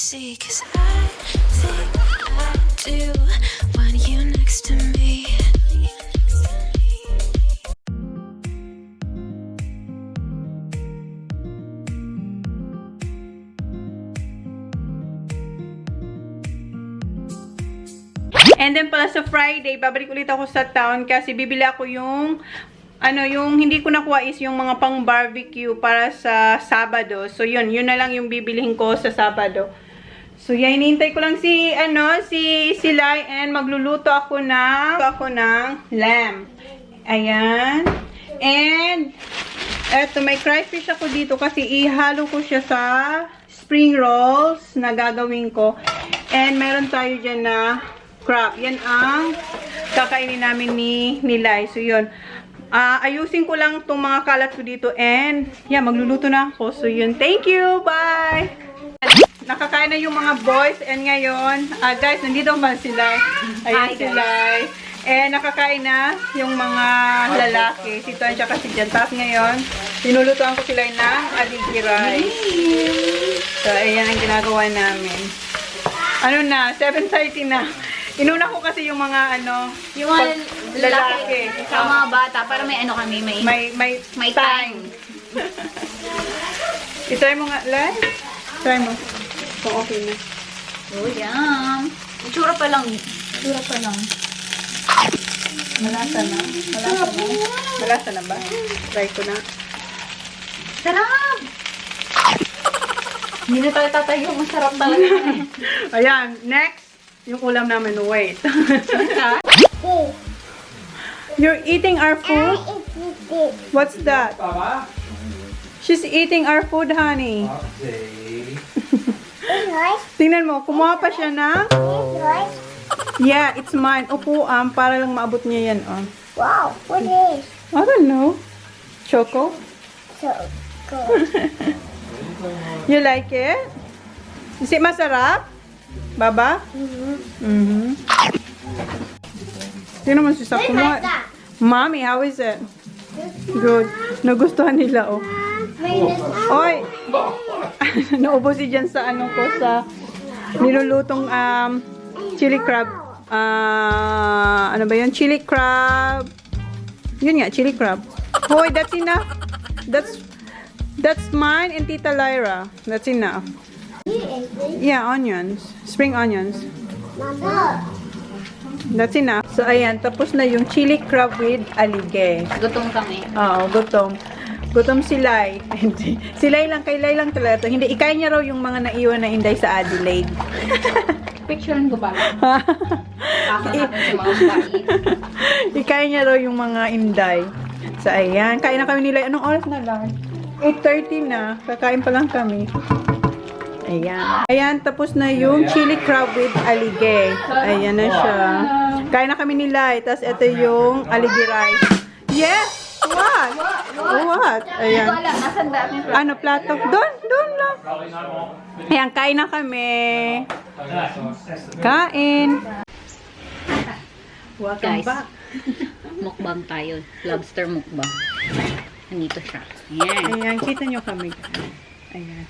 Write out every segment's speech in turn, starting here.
see, 'cause I think I do want you next to me. And then pala sa Friday, babalik ulit ako sa town kasi bibili ako yung yung hindi ko nakuha is yung mga pang barbecue para sa Sabado. So yun na lang yung bibilihin ko sa Sabado. So yan, hinihintay ko lang si Lai, and magluluto ako ng lamb. Ayan. And eto, may crayfish ako dito kasi ihalo ko siya sa spring rolls na gagawin ko. And meron tayo dyan na crab. Yan ang kakainin namin ni Lai. So yun. Ayusin ko lang itong mga kalat ko dito, and yeah, magluluto na ako. So yun, thank you, bye! Nakakain na yung mga boys, and ngayon, guys, nandito ba sila? Ayan sila. And nakakain na yung mga lalaki, si Tuan tsaka si Jan. Tapos ngayon, tinulutuan ko sila ng aligue rice. So ayan ang ginagawa namin. Ano na, 7:30 na. Inuna ko kasi yung mga yung mga lalaki. Sa mga bata, para may kami, may time. I-try mo nga, Lai. Try mo. Kung okay na. Oh, yum. Itsura pa lang. Malasa na. Malasa na ba? Try ko na. Sarap! Hindi na tayo tatayo. Masarap talaga. Ayan, next. Yung ulam namin, wait. You're eating our food? What's that? She's eating our food, honey. Tingnan mo, kumuha pa siya na. Yeah, it's mine. Upo, para lang maabot niya yan, Wow, what is? I don't know. Choco? Choco. You like it? Is it masarap? Baba? Tingnan mo siya sa kumuha. Mommy, how is it? Good. Nagustuhan nila, Oy! Naubos si Jan sa sa nilulutong chili crab. Ano ba yun? Chili crab. Yun nga, chili crab. Hoy, that's enough. That's mine and Tita Lyra. That's enough. Yeah, onions. Spring onions. Mama. That's enough. So, ayan. Tapos na yung chili crab with aligue. Gutom kami. Oo, gutom. Gutom si Lai. Si Lai lang, kay Lai lang talaga. Hindi, ikay niya raw yung mga naiwan na inday sa Adelaide. Picturean ko ba? Ako natin sa mga babae. Ikay niya raw yung mga inday. So, ayan. Kain na kami ni Lai. Anong oras na lang? 8:30 na. Kakain pa lang kami. Ayan. Ayan, tapos na yung chili crab with aligue. Ayan na siya. Kain na kami ni Lai. Tapos ito yung aligue rice. Yes! What? What? Ayan. Nasaan ba ating Ano, plato? Doon lang. Ayan, kain na kami. Kain. Welcome Guys. back. Mukbang tayo. Lobster mukbang. Nandito siya. Ayan. Ayan, kita nyo kami. Ayan.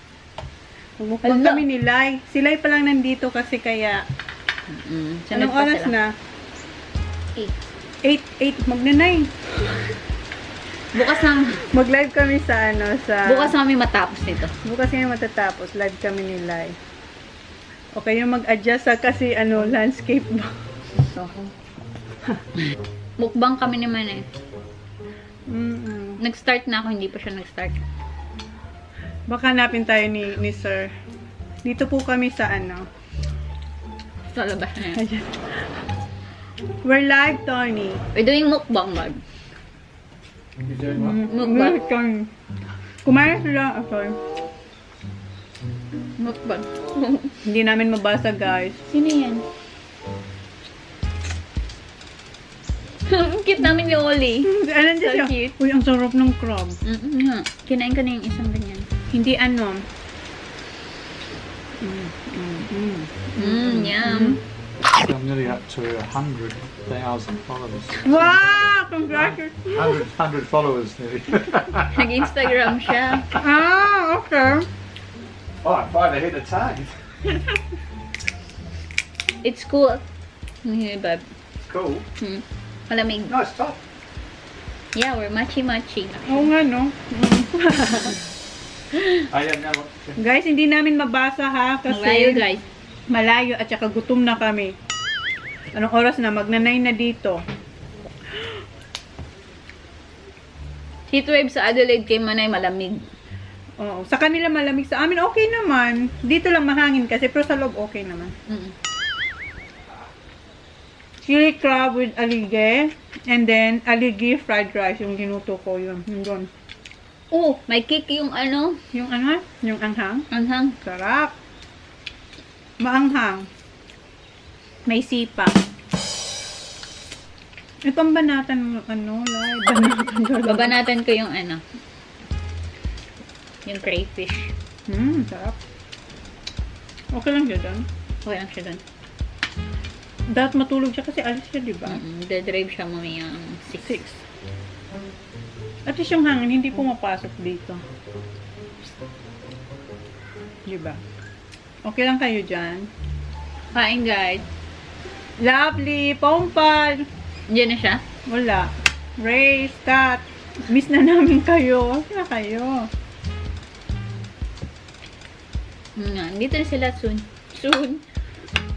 Mukbang kami ni Lai. Si Lai pa lang nandito kasi kaya. Anong oras na? 8. Magna-9. Bukas na. Mag-live kami sa Bukas na kami matapos nito. Bukas kami matatapos. Live kami ni Lai. Okay yung mag-adjust kasi landscape ba? So, mukbang kami naman eh. Nag-start na ako, hindi pa siya nag-start. Baka hanapin tayo ni Sir. Dito po kami sa Sa labas na yun. Ayan. We're live, Tony. We're doing mukbang live. Mukbang. Kumain sila. Okay. Mukbang. Hindi namin mabasa, guys. Sino yan? Cute namin ni Oli. Ano So siya? cute. Uy, ang sarap ng crab. Kinain ka na yung isang ganyan. Hindi Yum. I'm nearly up to 100,000 followers. Wow! Congratulations! 100 followers nearly. Nag-Instagram siya. Okay. Oh, I finally hit the target. It's cool. Bab. Cool. Malamig. No, it's tough. Yeah, we're matchy-matchy. Oo nga, no? I don't know what to do. Guys, hindi namin mabasa ha. Kasi Malayo, guys. malayo at saka gutom na kami. Anong oras na? Magna-9 na dito. Heatwave sa Adelaide kay Manay malamig. Oo. Sa kanila malamig. Sa amin okay naman. Dito lang mahangin kasi pero sa loob okay naman. Chili crab with aligue. And then, aligue fried rice. Yung ginuto ko yun. Yung doon. Oh, may cake yung ano. Yung ano? Yung anghang. Anghang. Sarap. Maanghang. May sipa. Itong banatan mo, ano, live. Banatan. Babanatan ko yung ano. Yung crayfish. Sarap. Okay lang siya doon. Okay lang siya dun. Dapat matulog siya kasi alis siya, di ba? Dadrive siya mamayang 6. 6. At least yung hangin, hindi pumapasok dito. Di ba? Okay lang kayo dyan. Kain, guys. Lovely! Pompal! Diyan na siya. Wala. Ray, Scott. Miss na namin kayo. Wala kayo. Dito na sila soon. Soon.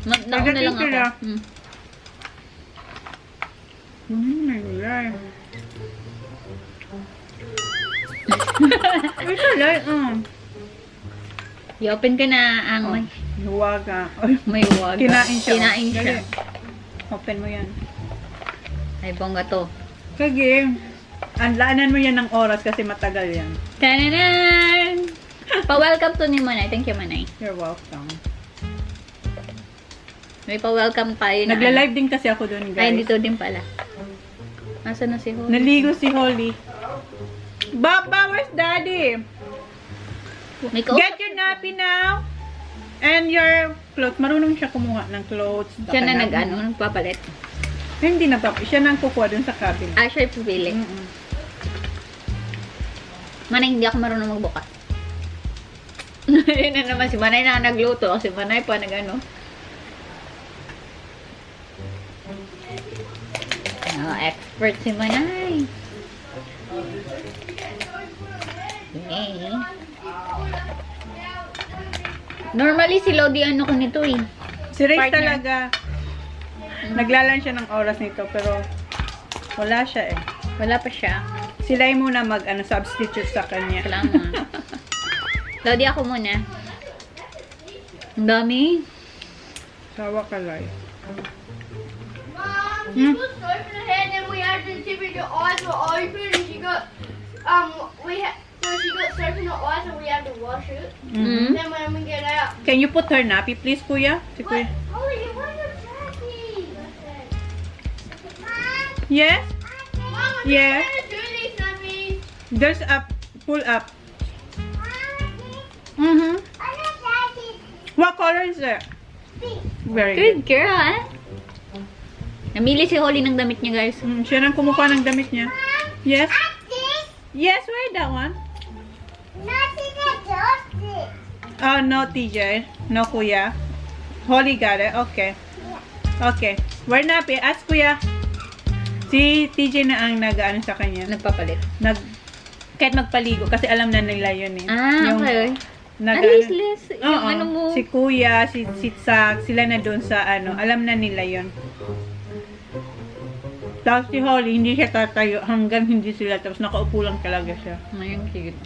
Nauna lang ako. Sila. Ay, salay. I-open ka na ang may... Huwaga. Ay, May wag. kinain siya. Kinain siya. Dali. Open mo yan. Ay, bongga to. Kage, anlaanan mo yan ng oras kasi matagal yan. Tananan! Pa-welcome to ni Manay. Thank you, Manay. You're welcome. May pa-welcome tayo na. Nagla-live din kasi ako doon, guys. Ay, dito din pala. Nasaan na si Holly? Naligo si Holly. Baba, where's Daddy? May Get your nappy now. And your clothes. Marunong siya kumuha ng clothes. Siya na nagpapalit. Hindi nagpapalit. Siya nang kukuha doon sa cabin. Ah, siya yung pipili. Manay, hindi ako marunong magbukas. Yun na naman, si Manay na nagluto. Si Manay pa nag-ano. Expert si Manay. Okay. Normally, si Lodi ano ko nito eh. Si Ray Partner. talaga. Naglalan siya ng oras nito pero wala siya eh. Wala pa siya. Sila yung muna substitute sa kanya. Salamat. Lodi, ako muna. Ang dami. Sawa ka, Lai. Mom, she was surfing her head and we had to see if her eyes were open and she got so she got soap in her eyes and we had to wash it. Then when we get out, Can you put her nappy please, Kuya? Si Kuya. Holly, you want your turkey? Yes? Mom, I'm Yeah. trying to do these nappies. There's a pull up. What color is it? Very good. Good girl, ah. Namili si Holly ng damit niya, guys. Siya nang kumukuha ng damit niya. Yes? Yes, where that one? Oh, no, TJ. No, Kuya. Holly got it. Okay. Okay. Where nappy? Ask Kuya. Si TJ na ang nag-ano sa kanya. Nagpapalit. Kahit magpaligo kasi alam na nila yun eh. Ah, okay. Nag-ano. Yung Oo. ano mo. Si Kuya, si Sak, sila na doon sa ano. Alam na nila yun. Tapos si Holly, hindi siya tatayo hanggang hindi sila. Tapos nakaupo lang talaga siya. Ayun, cute.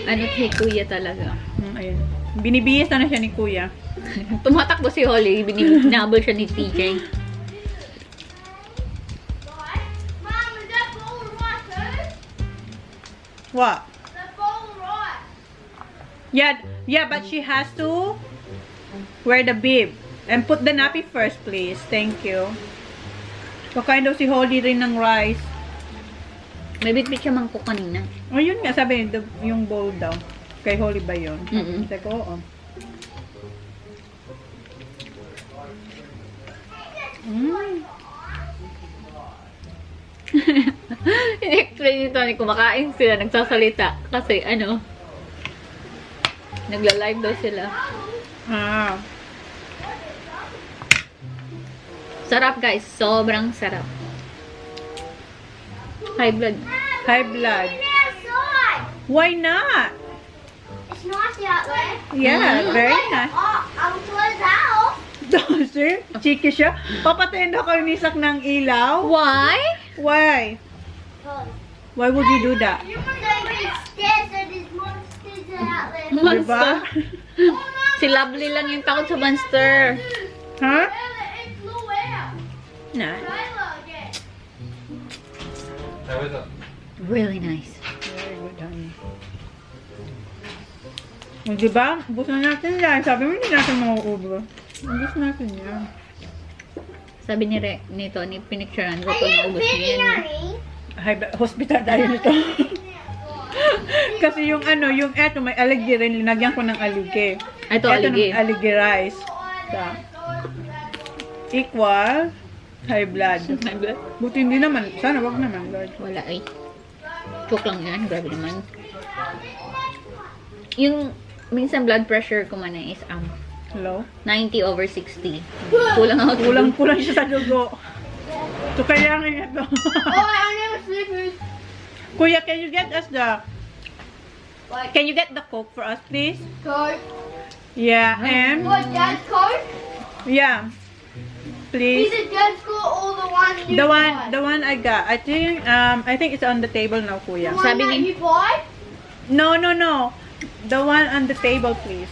Ano si Kuya talaga. Ayun. Binibihis na siya ni Kuya. Tumatakbo si Holly. Binabol siya ni TJ. Mom, is that bowl of rice hers? What? That bowl of rice. Yeah, but she has to wear the bib. And put the nappy first, please. Thank you. Kakain daw si Holly rin ng rice. May bitbit siya mangkok kanina. Oh, yun nga, sabi, yung bowl daw. Kay Holly ba yun? Sabi ko, oo. In-explain nito ni kumakain sila, nagsasalita. Kasi ano, nagla-live daw sila. Ah. Sarap guys, sobrang sarap. High blood. High blood. Outside. Why not? It's nice out there. Yeah, very nice. Oh, I'm closed out. Sir, chiki siya. Papatayin daw kayo ni Sak ng ilaw. Why? Why? Why would you do that? You want to get scared so there's monsters out there. Diba? Si Lovely lang yung takot sa monster. Huh? It flew out. Nah. Tyler again. Really nice. Very good, honey. O, diba? Ubus na natin yan. Sabi mo, hindi natin mauubos. Ubus natin yan. Sabi ni Tony, pinicturean ko Are kung you naubos niya feeding yan. on me? Hospital tayo nito. Kasi yung ano, yung eto, may aligue rin. Linagyan ko ng aligue. Ito, Eto aligue. ng aligue rice. So, equal high blood. High blood? Buti hindi naman. Sana wag naman, Lord. Wala ay. Joke lang yan. Grabe naman. Yung minsan blood pressure ko man is Hello? 90/60. Kulang ako. Kulang siya sa dugo. So, kaya nga ito. Oh, I never sleep. Kuya, can you get us the... Like, Can you get the Coke for us, please? Coke. Yeah, and... What, Dad's Coke? Yeah. Is Please. it Dad's Coke or the one you The one I got. I think it's on the table now, The Kuya. one Sabi that ni- you buy? No. The one on the table, please.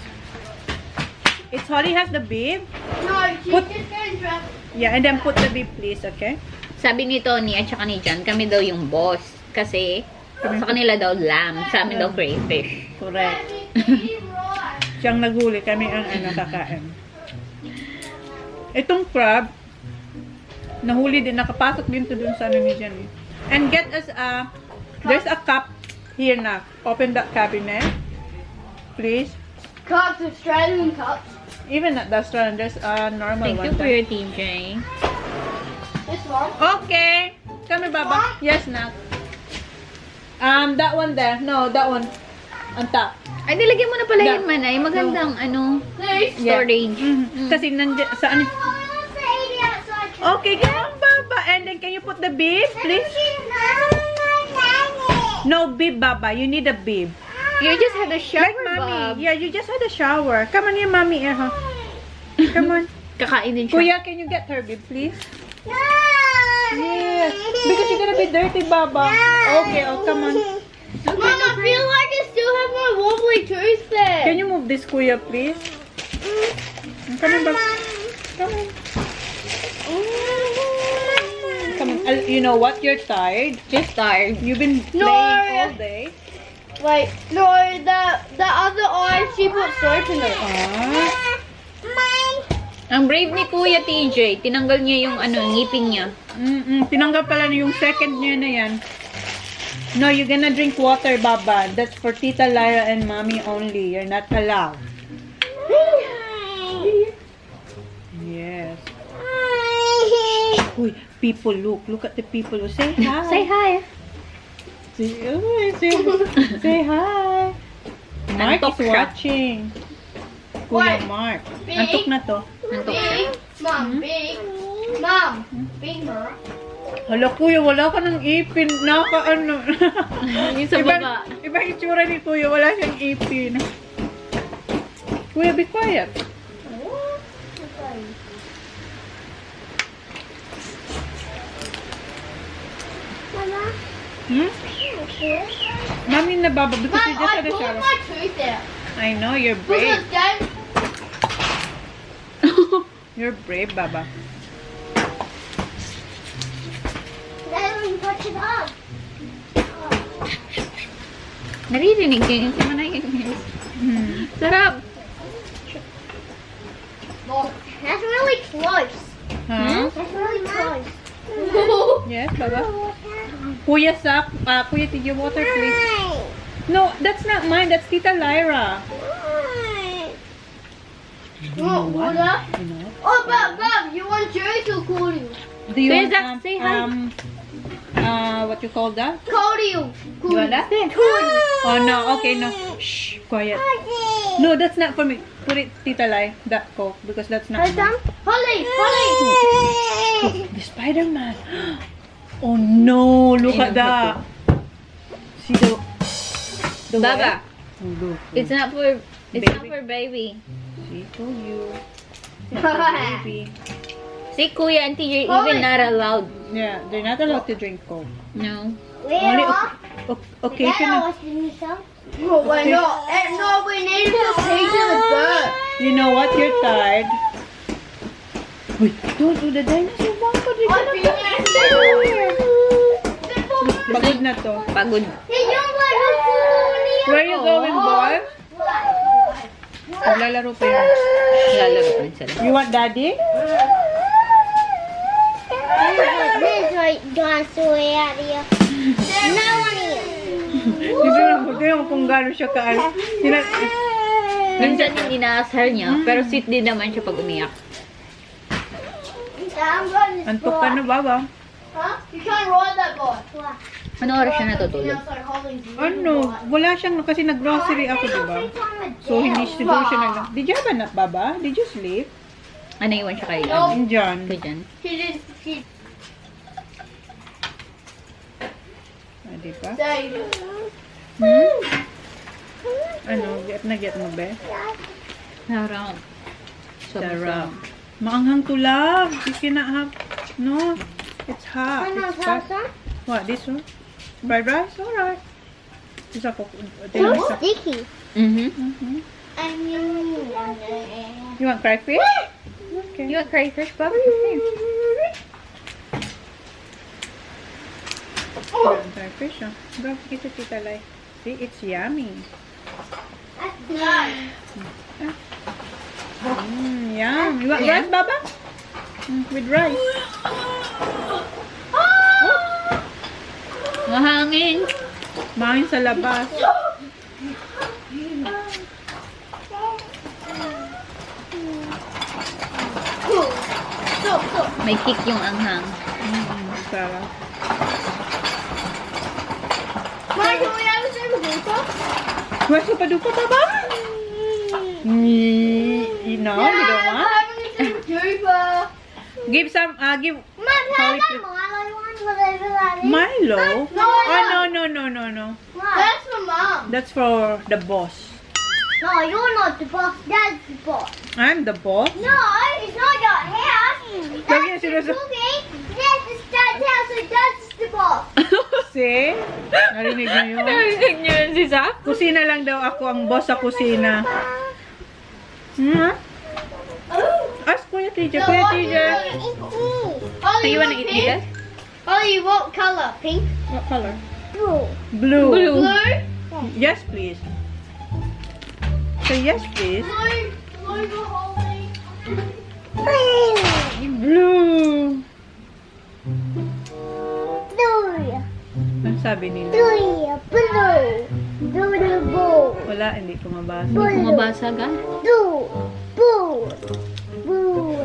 It's Holly has the bib. No, she's Put- just going to dress. Yeah, and then put the bib, please, okay? Sabi ni Tony at saka ni Jan, kami daw yung boss. Kasi sa kanila daw lamb, sa amin daw crayfish. Correct. He's right. Siyang naguli, kami ang kakain. Itong crab, nahuli din, nakapasok din to dun sa ano ni Jan eh. And get us there's a cup here na. Open that cabinet. Please. Cups, Australian cups. Even at the restaurant, there's a normal Thank one. you for your TJ. This one. Okay. Kami, Baba. Yes, na. That one there. No, that one. On top. Ay, nilagyan mo na pala Da- yun man ay. Magandang Please. storage. Kasi nandiyan, saan? Oh, I want to eat it outside. Okay, come on, Baba. And then, can you put the bib, please? No bib, Baba. You need a bib. You just had a shower, Like mommy. Bob. Yeah, you just had a shower. Come on here, mommy. Huh? Come on. Kakain din siya. Kuya, can you get her bib, please? Yes. Because you're gonna be dirty, Baba. Okay, oh, come on. Mom, I feel like I still have my wobbly tooth there. Can you move this, Kuya, please? Come on, Baba. Come on. Come on. You know what? You're tired. Just tired. You've been No. playing all day. Wait, no, the other eye, she put soap in it. Ah. Ang brave ni Kuya TJ, tinanggal niya yung ngipin niya. Tinanggal pala yung second niya na yan. No, you're gonna drink water, Baba. That's for Tita Lyra and Mommy only. You're not allowed. Yes. Uy, people, look at the people. Say hi. Say hi. Say hi. Mark Antok is siya. watching. Kuya What? Mark. Big? Antok na to. Nantok siya. Big, Mom, big. Mom, big, Mom. Hala, Kuya, wala ka ng ipin. Naka-ano. Yung sa baba. Iba itsura ni Kuya. Wala siyang ipin. Kuya, be quiet. Hmm? Mami na Baba, because Mom, you just I had a pulled shower. my tooth out. I know, you're brave. Because Dad, You're brave, Baba. Dad, we put it on. Naririnig niya yung simanayin. Sarap. Look, that's really close. Huh? That's really close. Yes, Baba. Kuya Sak, Kuya, did you water, please? No, that's not mine. That's Tita Lyra. You want water? You know? Oh, Bob, you want juice or cool? Do you Kuya want, Zak, say hi. what you call that? Cody. You want that? Oh no, okay, no. Shh, quiet. No, that's not for me. Put it, Tita Lai, that Coke, because that's not mine. Holly. The Spider-Man. Oh no, look at that. See the Baba, what? Look. it's not for baby. See, told you. It's for baby. See, Kuya and TJ Holy. even not allowed. Yeah, they're not allowed to drink Coke. No. Only occasional. Oh, we're not. No, we need to take to the bird. You know what? You're tired. Wait, don't do the dinosaur. Baka di ka na pagod na to. Pagod. Where you going, boy? Maglalaro pa yun. Lalaro pa rin sila. You want daddy? This right dinosaur area. No one here. Hindi lang ko tayo kung gano'n siya kaal. Minsan hindi naasar niya, pero sweet din naman siya pag umiyak. Antok ka na, Baba. Huh? You can't ride that boy. Ano oras siya natutulog? Ano? Wala siyang, kasi nag-grocery ako, diba? So, hindi siguro siya nag... Did you have a nap, Baba? Did you sleep? Ano iwan siya kay Diyan. Kay Jan? He Ah, diba? Dave. Ano? Get mo, be? Sarap. Sarap. Maanghang to love. You cannot have... No. It's hot. It's hot. What? This one? Fried rice? Alright. Isa ko. So sticky. Mm-hmm. You want crayfish? Okay. You want crayfish, Baba? You want crayfish? Oh. Go, kita Tita Lai. See, it's yummy. Yum. You want rice, Baba? With rice. Mahangin. Mahangin sa labas. May kick yung anghang. Sarap. Mom, can we have a super duper? Where's the paduka, Baba? No, you don't want? Having a super duper. Give some, give Mom, Holly, have a Milo one, whatever that is. Milo? No, Oh, no. That's for mom. That's for the boss. No, you're not the boss. Dad's the boss. I'm the boss? No, it's not your house. Lagi na That's the sila sa... cookie. This is Dad's house, so Dad's the boss. See? Narinig niyo yun? Narinig niyo yun si Zach? Kusina lang daw ako ang boss sa kusina. Ask Kuya TJ. Kuya TJ. Holly, You you wanna want eat pink? this? Holly, what color? Pink? What color? Blue. Blue. Blue. Blue? Yes, please. Say yes, please. Blue. Blue for Holly. Blue. Blue. Ang sabi nila? Blue. Blue. Wala, hindi ko mabasa. Hindi ko mabasa ka? Blue. Blue. Blue.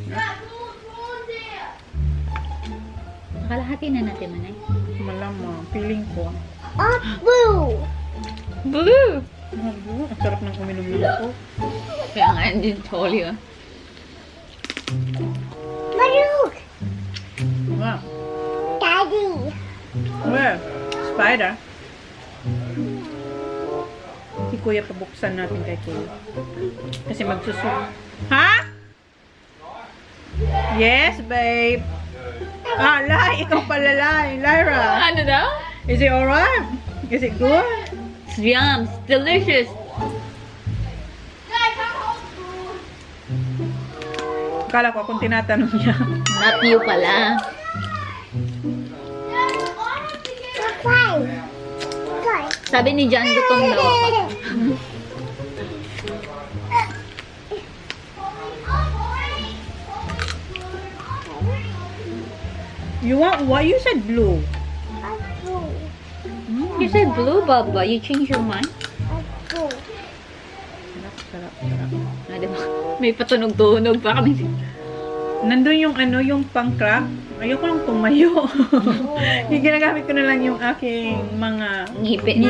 That blue's on there. Nakalahati na natin, Manay. Malamang. Feeling ko. Blue. Blue! Blue. Ang sarap ng uminom ng ako. Kaya nga, hindi totally ah. Look. Wow. Daddy. Where? Spider? Si Kuya, pabuksan natin kay Kuya. Kasi magsusok. Ha? Yes, babe. Ah, Lai. Ikaw pala, Lai. Lyra. Ano daw? Is it alright? Is it good? It's yum. It's delicious. Dad, come hold food. Akala ko akong tinatanong niya. Not you pala. Dad, I want to get Fine. Fine. Sabi ni Jan, gutom daw ako. You want what? You said blue. Blue. You said blue, Baba. You changed your mind? Blue. Sarap. Ah, diba? May patunog-tunog pa kami. Nandun yung ano, yung pang-crack. Ayoko lang tumayo. Yung ginagamit ko na lang yung aking mga Ngipin.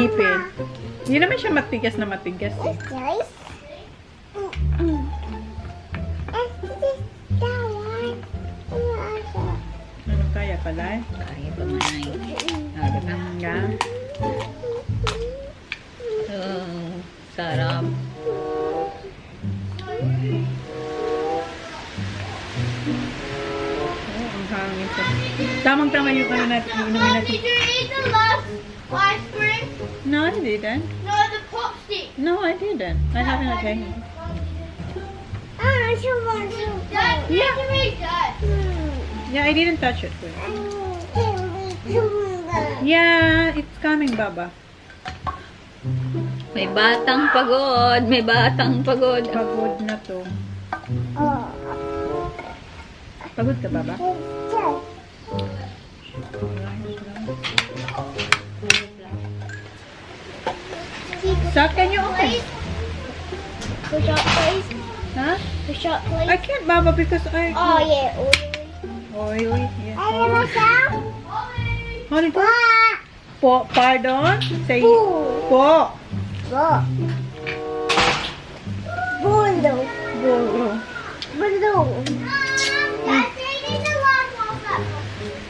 Hindi naman siya matigas na matigas eh. Guys. Ano kaya pala eh? Kaya pa man ay. Diba? Nga. Sarap. Oh, ang hangin sa... Tamang-tama yung ano natin, inumin natin. Did you eat the last ice cream? No, I didn't. No, the pop stick. No, I didn't. I haven't okay. I just want Dad, Yeah. give me that. Yeah, I didn't touch it. Wait. to. Yeah, it's coming, Baba. May batang pagod. May batang pagod. Pagod na to. Oh. Pagod ka, Baba? So, can you open? Push up, please. Huh? Push up, I please. can't, Baba, because I... Oh, yeah. Oily. Yes. I never saw. Honey, go. Ah. Po, pardon? Say, Boo. po. Go. Bundo. Go. Bundo.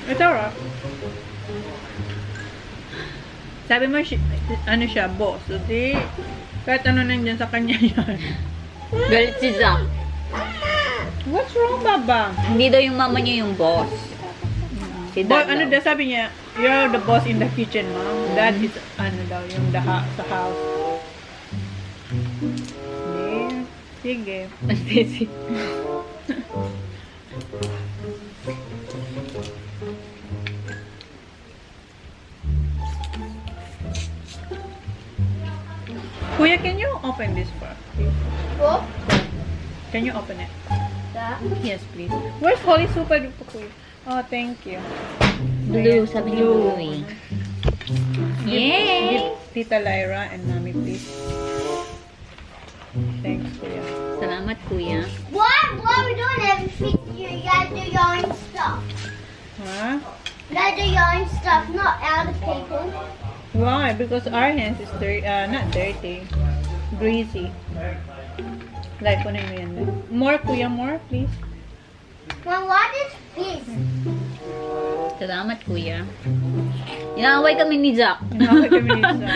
It's alright. Sabi mo, ano siya, boss. So, di, kahit ano nandyan sa kanya yan. Galit si Zach. What's wrong, Baba? Hindi daw yung mama niya yung boss. Si Boy, Dad ano daw. daw, sabi niya, you're the boss in the kitchen, mom. Dad is, ano daw, yung sa house. Sige. Sige. Kuya, can you open this for please? What? Can you open it? That? Yes, please. Where's Holy Super Duper, Kuya? Oh, thank you. Blue, sabi niya blue eh. Yay! Give Tita Lyra and Mommy, please. Thanks, Kuya. Salamat, kuya. What? What are we doing? Everything you gotta do your own stuff. Huh? You gotta do your own stuff, not other people. Why? Because our hands is dirty, not dirty. Greasy. Like, kunin mo yan. More, Kuya, more, please. Well, what is this? Salamat, kuya. Inaaway kami ni Zach. Inaway kami nito.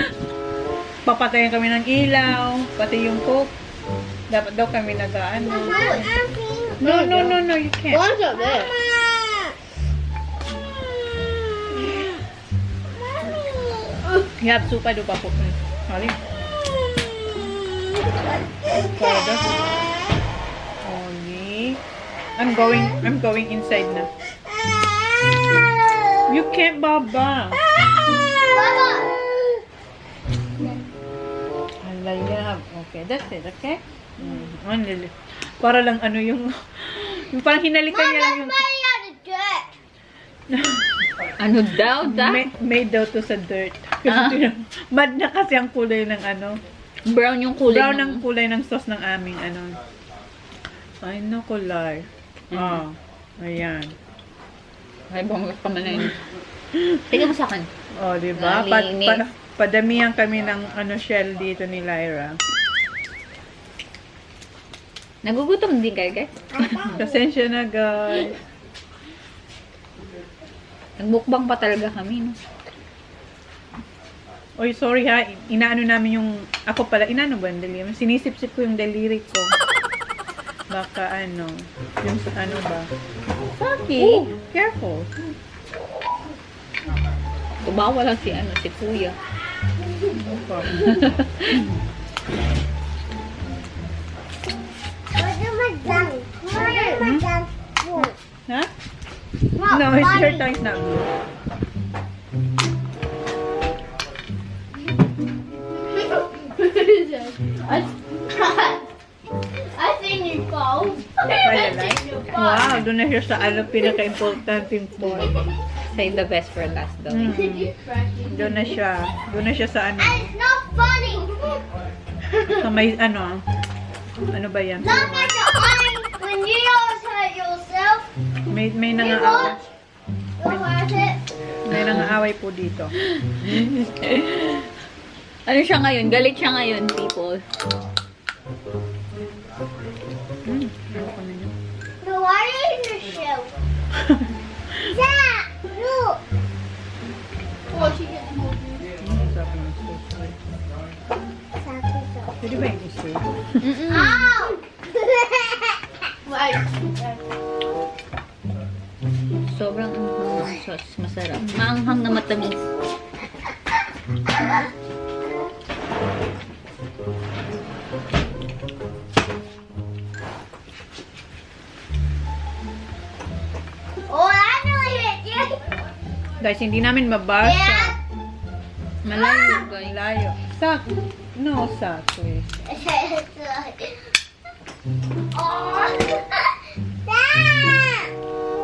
Papatayin kami ng ilaw, pati yung coke. Dapat daw kami nag-ano. No, you can't. One's up there. You have super duper coke. Sorry. Pardon. Only. I'm going inside na. You can't, Baba. Alayab. Okay, that's it, okay? Only. Para lang ano yung parang hinalikan niya lang yung Ano daw, Zach? made daw to sa dirt. Mad na kasi ang kulay ng ano. Brown yung kulay. Brown ang kulay ng sauce ng aming ano. Ay, no kulay. Oh, ayan. Ay, bonggas ka man na yun. Tingnan mo sa akin. Oh, di ba? Malinis. Padamihan kami ng ano shell dito ni Lyra. Nagugutom din kayo, guys. Pasensya na, guys. Nagbukbang pa talaga kami, no? Oy, sorry ha. Inaano namin yung... Ako pala, inaano ba ang daliri? Sinisip-sip ko yung daliri ko. Baka ano... Yung ano ba? Saki! Careful! Tumawa lang si kuya. Ha? No, your tongue is not blue. I seen you fall. Wow, doon na siya sa ano pinaka-importanting point. Say the best for last daw. Doon na siya. Doon na siya sa ano. It's not funny. Sa may ano. Ano ba yan? Look at your eye when you always hurt yourself. May nangaaway. What was it? May nangaaway po dito. Ano siya ngayon? Galit siya ngayon, people. No, why are you in the show? Dad, look. Oh, she gets more. Pwede ba yung isa? Ow! Right. Sobrang anghang ng sauce. Masarap. Maanghang na matamis. Oh, I know it. Yeah. Guys, hindi namin mabasa. Yeah. Malayo, guys. Layo. Sak. No, sak. Please. Oh. Dad.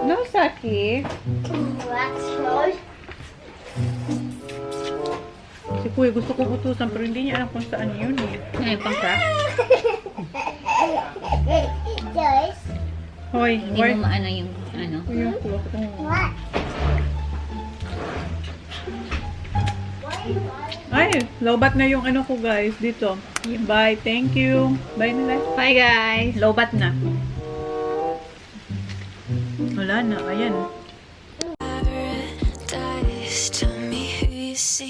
No, Saki. That's good. Si Kuya gusto kong utusan pero hindi niya alam kung saan yun eh. Ngayon, pang craft. Joyce. Hoy, Hindi where? mo maano yung ano. Yung clock. What? Ay, lowbat na yung ano ko guys dito. Bye, thank you. Bye na guys. Bye, guys. Lowbat na. Wala na, ayan. Paradise, tell me who you seek.